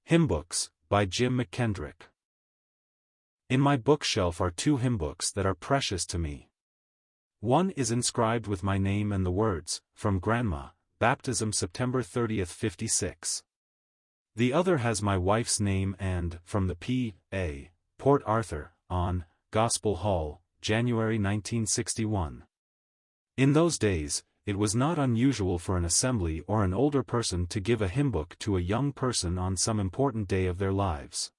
Hymnbooks, by Jim McKendrick. In my bookshelf are 2 hymnbooks that are precious to me. One is inscribed with my name and the words, "From Grandma, Baptism September 30th 56. The other has my wife's name and, from the P.A., Port Arthur, on, Gospel Hall, January 1961. In those days, it was not unusual for an assembly or an older person to give a hymnbook to a young person on some important day of their lives.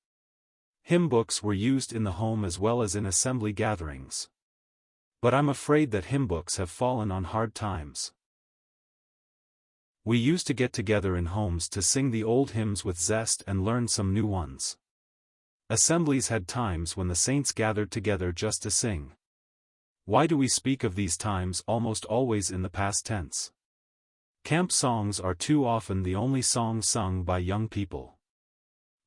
Hymnbooks were used in the home as well as in assembly gatherings. But I'm afraid that hymnbooks have fallen on hard times. We used to get together in homes to sing the old hymns with zest and learn some new ones. Assemblies had times when the saints gathered together just to sing. Why do we speak of these times almost always in the past tense? Camp songs are too often the only songs sung by young people.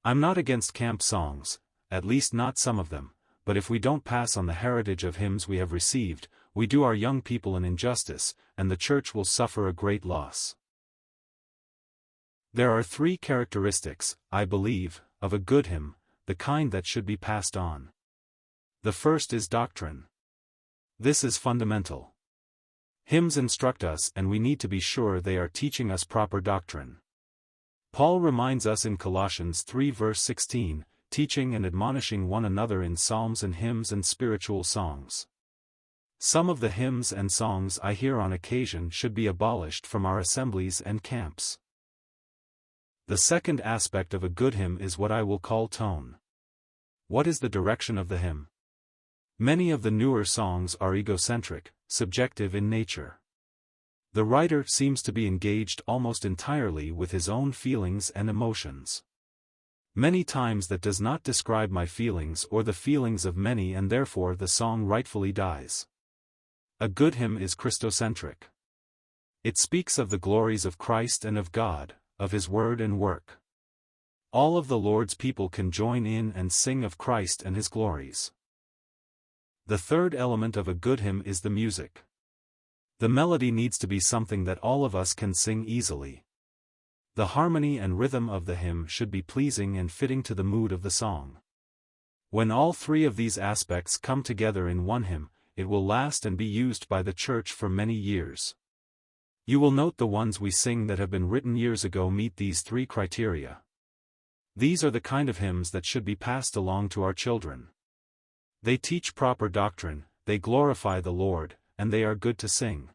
I'm not against camp songs, at least not some of them, but if we don't pass on the heritage of hymns we have received, we do our young people an injustice, and the church will suffer a great loss. There are 3 characteristics, I believe, of a good hymn, the kind that should be passed on. The first is doctrine. This is fundamental. Hymns instruct us and we need to be sure they are teaching us proper doctrine. Paul reminds us in Colossians 3 verse 16, teaching and admonishing one another in psalms and hymns and spiritual songs. Some of the hymns and songs I hear on occasion should be abolished from our assemblies and camps. The second aspect of a good hymn is what I will call tone. What is the direction of the hymn? Many of the newer songs are egocentric, subjective in nature. The writer seems to be engaged almost entirely with his own feelings and emotions. Many times that does not describe my feelings or the feelings of many, and therefore the song rightfully dies. A good hymn is Christocentric. It speaks of the glories of Christ and of God, of His word and work. All of the Lord's people can join in and sing of Christ and His glories. The third element of a good hymn is the music. The melody needs to be something that all of us can sing easily. The harmony and rhythm of the hymn should be pleasing and fitting to the mood of the song. When all 3 of these aspects come together in one hymn, it will last and be used by the church for many years. You will note the ones we sing that have been written years ago meet these 3 criteria. These are the kind of hymns that should be passed along to our children. They teach proper doctrine, they glorify the Lord, and they are good to sing.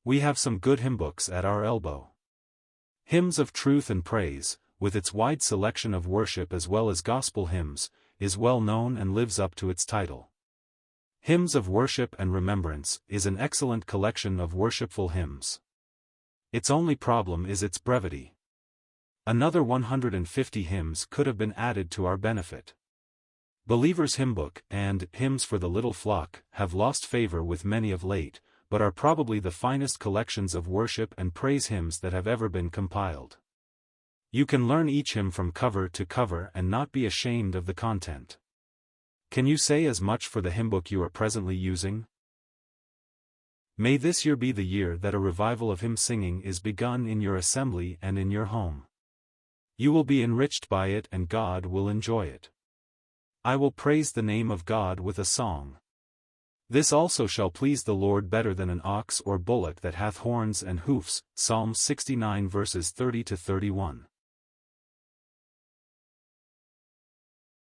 We have some good hymnbooks at our elbow. Hymns of Truth and Praise, with its wide selection of worship as well as gospel hymns, is well known and lives up to its title. Hymns of Worship and Remembrance is an excellent collection of worshipful hymns. Its only problem is its brevity. Another 150 hymns could have been added to our benefit. Believer's Hymnbook and Hymns for the Little Flock have lost favor with many of late, but are probably the finest collections of worship and praise hymns that have ever been compiled. You can learn each hymn from cover to cover and not be ashamed of the content. Can you say as much for the hymnbook you are presently using? May this year be the year that a revival of hymn singing is begun in your assembly and in your home. You will be enriched by it and God will enjoy it. I will praise the name of God with a song. This also shall please the Lord better than an ox or bullock that hath horns and hoofs. Psalm 69 verses 30 to 31.